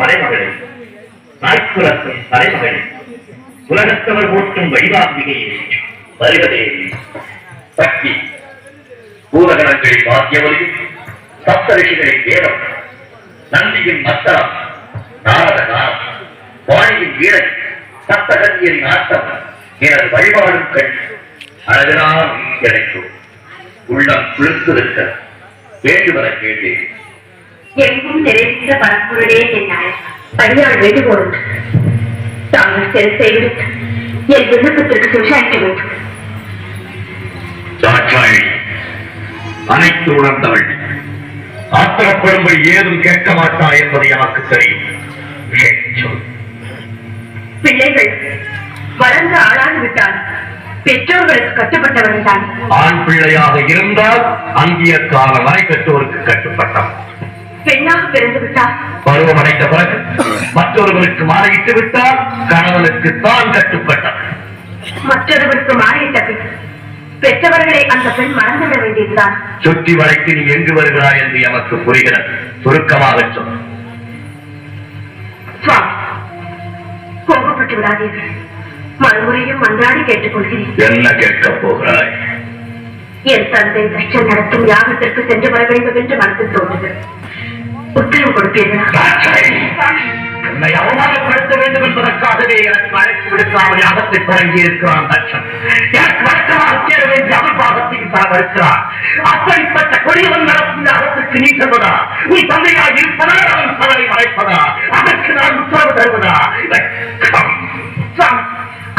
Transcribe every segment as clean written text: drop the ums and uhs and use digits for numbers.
மலைமகளே, நாய்க்குலத்தின் தலைமகளே, உலகத்தவர் போற்றும் வைவாம்பிகையே, வருகதேவி சக்தி, பூதகணங்களின் வாத்தியவலியும் சப்தரிஷிகளின் வேதம், நந்தியின் மத்தளம், நாரத காலம், வாணியின் வீழை, சப்தகன்யரின் ஆட்டம், எனது வழிபாடும் கண் அழகான கிடைக்கும் உள்ளம் குளிர்ந்திருக்க வேண்டுவன கேட்டேன். எங்கும் நிறைந்த பரப்புரே என்னாய் பணியாள் வேண்டுகோள் தாங்கள் சரி செய்துவிட்டு என் விண்ணப்பத்திற்கு சுஷாய்க்க வேண்டும். அனைத்து உணர்ந்தவள் ஆத்திரப்படும்படி ஏதும் கேட்க மாட்டா என்பது எனக்கு தெரியும். பிள்ளைகள் வளர்ந்து ஆளாகிவிட்டால் பெற்றோர்களுக்கு கட்டுப்பட்டவர்கள் தான். ஆண் பிள்ளையாக இருந்தால் அங்கிய காலம் வரை பெற்றோருக்கு கட்டுப்பட்டான். பெண்ணாக பிறந்து விட்டால் பருவம் அடைந்த பிறகு மற்றொருவருக்கு மாறிவிட்டு விட்டால் கணவனுக்கு தான் கட்டுப்பட்டான். மற்றொருவருக்கு மாறிவிட்ட பின் பெற்றவர்களை அந்த பெண் மறந்துவிட வேண்டியதுதான். சுற்றி வளைத்து நீ எங்கு வருகிறாய் என்று எமக்கு புரிகிறது. சுருக்கமாக சொல். கோபப்பட்டு விடாதீர்கள். மறுமுறையும் மன்றாடி கேட்டுக் கொள்கிறேன். என்ன கேட்கப் போகிறாய்? என் தந்தை தட்சன் நடத்தும் யாகத்திற்கு சென்று வர வேண்டும் என்று மனதில் தோன்றுகிறது. உத்தரவு கொடுப்பீர்களா? என்னை அவமானப்படுத்த வேண்டும் என்பதற்காகவே எனக்கு அழைப்பு விடுக்காமல் யாகத்தை தொடங்கி இருக்கிறான் தட்சன். எனக்கு வழக்கமாக சேர வேண்டிய அமர்பாகத்தையும் தான் வருகிறான். அப்படிப்பட்ட கொடியவன் நடத்தும் யாகத்திற்கு நீ செல்வதா? நீ தந்தையாக இருப்பதா? அவன் பலரை மறைப்பதா? அதற்கு நான் உத்தரவு தருவதா?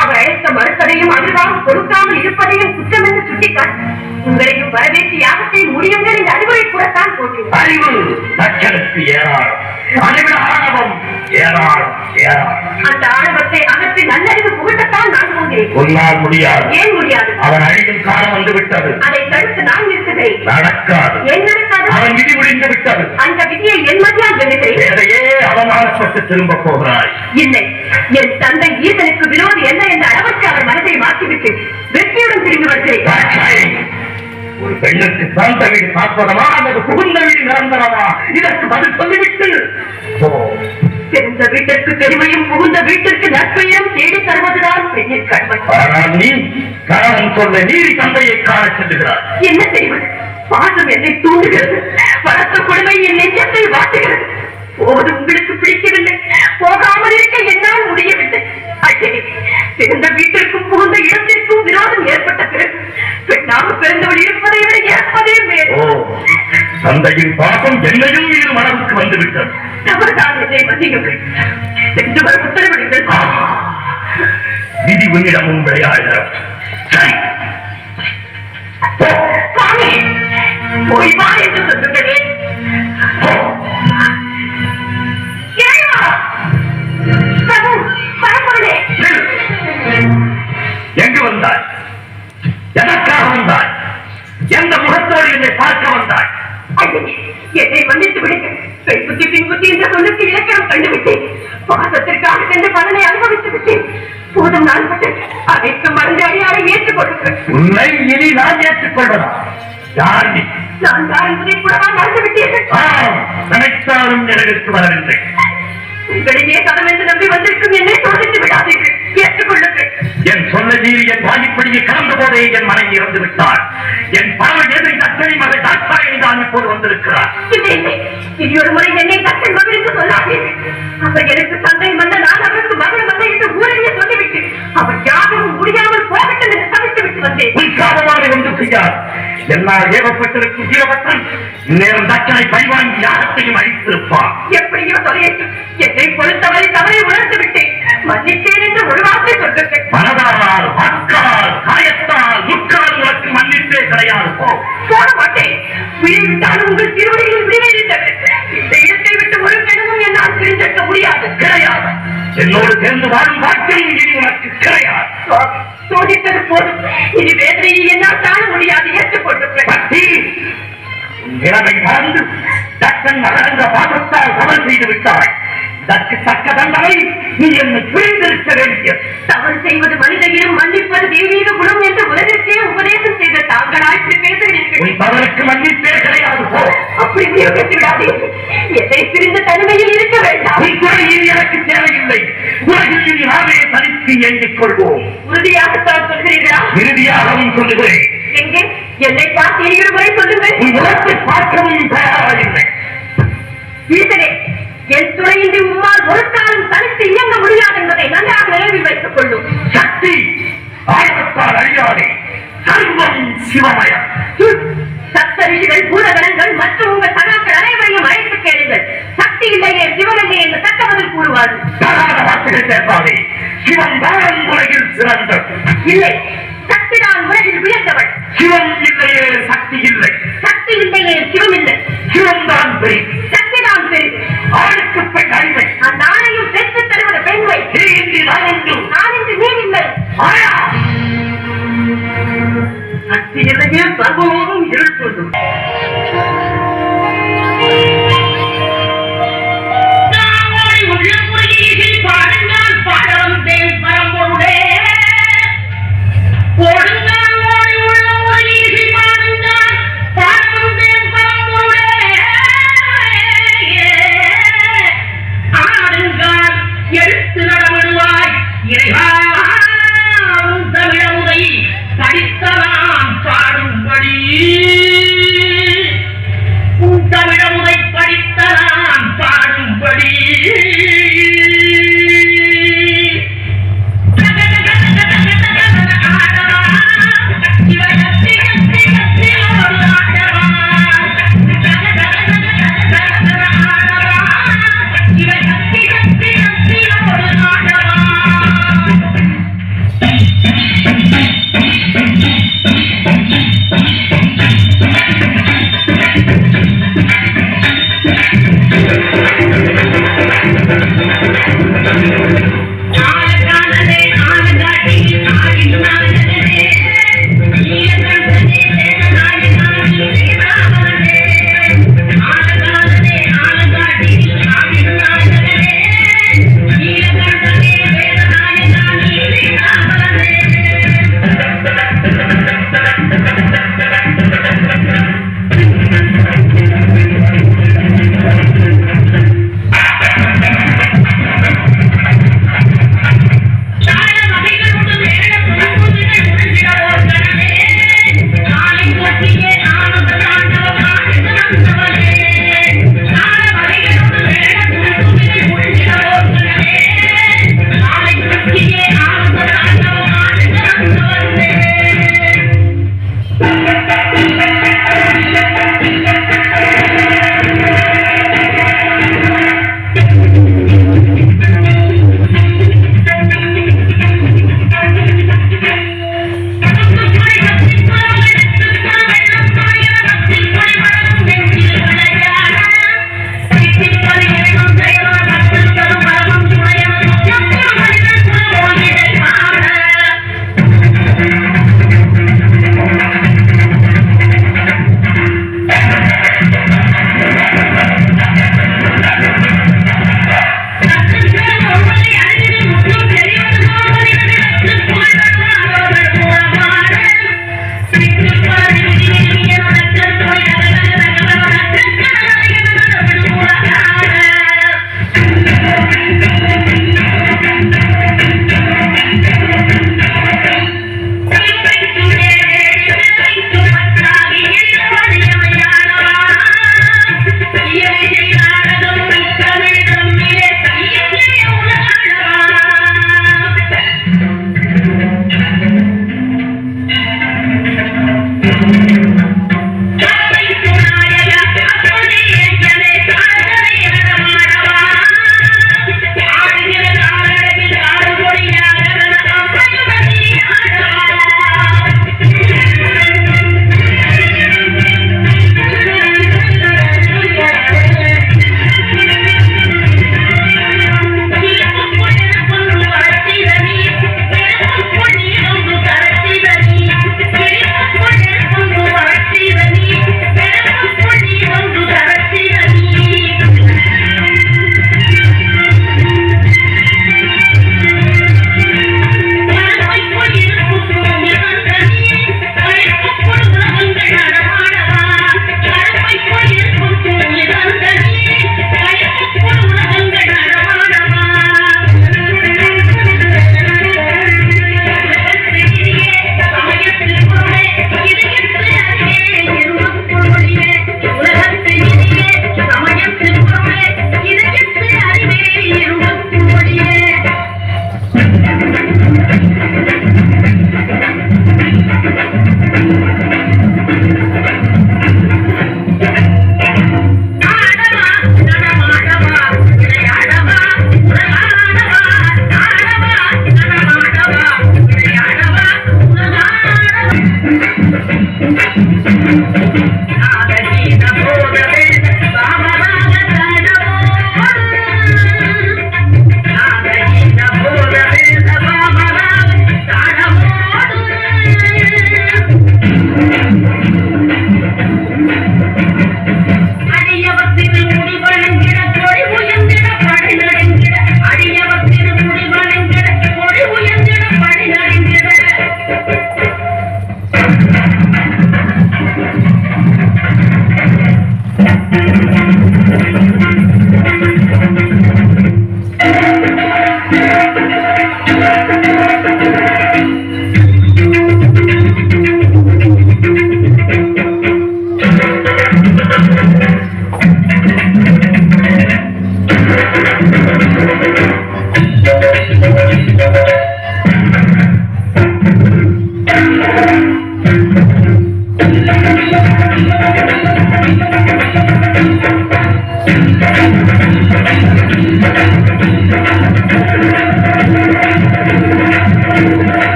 அவர் அழைத்த மறுப்பதையும் அமிர்வாகம் கொடுக்காமல் இருப்பதையும் குற்றம் என்று சுட்டிக்காட்டு. உங்களையும் வரவேற்று யாகத்தை முடியுங்கள் என்று அறிவுரை கூடத்தான் போட்டேன். அறிவு தட்சனுக்கு ஏராளம், அறிவு ஆணவம் ஏராளம் ஏராளம். அந்த ஆணவத்தை அகற்றி நல்லறிவு புகட்டத்தான் நான் போகிறேன். உன்னால் முடியாது. ஏன் முடியாது? அவன் அழியும் காலம் வந்து விட்டது. அதை தடுத்து நான் நிறுத்துகிறேன். நடக்காது. ஏன் நடக்காது? அவன் விதி முடிந்து விட்டது. அந்த விதியை என் மதியால் வெல்லுகிறேன். வேறையே அவமானப்பட்டு திரும்ப போகிறாய். இல்லை, என் தந்தை ஈசனுக்கு விரோதி என்ன என்ற அளவுக்கு அவர் மனதை மாற்றிவிட்டு வெற்றியுடன் திரும்பி வருகிறேன். ஒரு பெண்ணுக்கு பிறந்த வீடு சாஸ்வதமா அல்லது புகுந்த வீடு நிரந்தரமா? இதற்கு பதில் சொல்லிவிட்டு பிறந்த வீட்டிற்கு பெருமையும் புகுந்த வீட்டிற்கு நற்பெயரும் தேடி தருவதுதான் பெண்ணின் கடமை. ஆனால் நீ கணவன் சொல்ல நீதி தந்தையை காண செல்லுகிறார். என்ன செய்வது? பாசம் என்னை தூண்டுகிறது, வளர்த்த கொடுமை என் நெஞ்சத்தை வாட்டுகிறது. போவது உங்களுக்கு பிடிக்கவில்லை, போகாமல் இருக்க என்னால் முடியவில்லை. பிறந்த வீட்டிற்கும் புகுந்த இடத்திற்கும் விரோதம் ஏற்பட்ட பிறகு பெண்ணாக பிறந்தவள் இருப்பதை விட ஏற்பதே மேல். தந்தையின் பாசம் என்னையும் மீது மனதுக்கு வந்துவிட்டது. தவறுதான், என்னை மன்னியுங்கள். சென்று வர உத்தரவிடுங்கள். விதி உன்னிடமும் விளையாடுகிறார். போய் வா என்று சொல்லுங்களே. எங்கு வந்தாய்? எதற்காக வந்தாய்? எந்த முகத்தோடு என்னை பார்க்க வந்தாய்? என்னை மன்னித்து விடுங்கள். பெண் புத்தி பின் புத்தி என்ற சொல்லுக்கு இலக்கணம் கண்டுவிட்டேன். பாசத்திற்காக சென்று பலனை அனுபவித்து விட்டேன். போதும், நான் அனைத்து மருந்து அடியாரை ஏற்றுக்கொள்ளுங்கள். உன்னை இனி நான் ஏற்றுக்கொள்வதா? யார் நீ? நான் யார் என்பதை கூடவா மறந்து விட்டீர்கள்? நினைத்தாலும் நினைவிற்கு வரவில்லை. உங்களிடையே கதம் என்று நம்பி வந்திருக்கும் என்னை சோதித்து விடாதீர்கள். ஏற்றுக்கொள்ளுங்கள். என் சொல்ல மீறி என் வாய்ப்படியை கலந்த போதே என் மனைவி இறந்து விட்டார். என் பரம எதிரி தச்சனை மகள் தாட்சாயணி தான் இப்போது வந்திருக்கிறார். இனி ஒரு முறை என்னை தச்சன் மகள் என்று சொல்லாதீர்கள். அவர் எனக்கு தந்தை மன்ன, நான் அவருக்கு மகள் மன்ன என்று ஊரடிய சொல்லிவிட்டு அவர் யாரும் முடியாமல் போகட்டும் என்று தவித்து விட்டு வந்தேன். உற்சாகமாக ஒன்று செய்யார். என்னால் ஏவப்பட்டிருக்கும் வீரபத்ரன் இந்நேரம் தச்சனை பழிவாங்கி யாகத்தையும் அழித்திருப்பார். எப்படியோ தொலையட்டும். என்னை பொறுத்தவரை தவறை உணர்ந்து விட்டேன். மன்னித்தேன் என்று ஒரு வார்த்தை சொல்லுங்கள். மனதால், வாக்கால், காயத்தால், முக்கால் உனக்கு மன்னி மன்னிப்பே கிடையாது. போட மாட்டேன். விட்டாலும் உங்கள் திருவடிகளில் விடுவித்தது. இந்த இடத்தை விட்டு ஒரு பெண்ணும் என்னால் பிரிந்தெடுக்க முடியாது. கிடையாது. என்னோடு சேர்ந்து வாழும் பாக்கியம் இனி உனக்கு கிடையாது. சோதித்தது போதும். இனி வேதனையை என்னால் காண முடியாது. ஏற்றுக்கொண்டு பக்தி நிலைமை மறந்து தக்கன் மகன்ற பாசத்தால் தவறு செய்து விட்டாய். இதற்கு தக்க தண்டனை நீ என்னை புரிந்திருக்க வேண்டியது. தவறு செய்வது மனித இனம், மன்னிப்பது தெய்வீக குணம் என்று உலகத்தையே உபதேசம் செய்த தாங்களாய் இப்படி பேசுகிறீர்கள். உன் தவறுக்கு மன்னிப்பே கிடையாது. போ. அப்படி உபயோகித்து விடாதீர்கள். எதை பிரிந்த தனிமையில் இருக்க வேண்டாம். உன் துறையில் எனக்கு தேவையில்லை. உலகில் இனி நாமே தனித்து இயங்கிக் கொள்வோம். உறுதியாகத்தான் சொல்கிறீர்களா? இறுதியாகவும் சொல்லுகிறேன். எங்கே என்னை பார்த்து இரு முறை சொல்லுங்கள். உன் உலகத்தை பார்க்கவும் தயாராகில்லை. ஈசனே, என் துறையின்றி உம்மால் ஒரு காலம் தனித்து இயங்க முடியாது என்பதை நன்றாக நினைவில் வைத்துக் கொள்ளும். சக்தி ஆயுதத்தால் அழியாதே. சர்வம் சிவமயம். சப்த ரிஷிகள், பூதகணங்கள் மற்றும் உங்கள் சகாக்கள் அனைவரையும் அழைத்து கேளுங்கள். சக்தி இல்லையே சிவனில்லை என்று தக்க பதில் கூறுவார்கள். தகாத வார்த்தைகள் பேசாதே. சிவன் தான் உலகில் சிறந்தது. இல்லை, சக்திதான் உலகில் உயர்ந்தவள். சிவம் இல்லையே சக்தி இல்லை. சக்தி இல்லையே சிவம் இல்லை. சிவம் தான் பெரிய. சக்திதான் பெரிது. ஆணுக்கு பெண் அடிமை. அந்த ஆணையும் பெற்று தருவது பெண்மை. நீ இன்றி நான் உண்டு. நான் இன்று நீ இல்லை. ஆயா சக்தி இல்லையே சர்வமும் இருள் கொள்ளும்.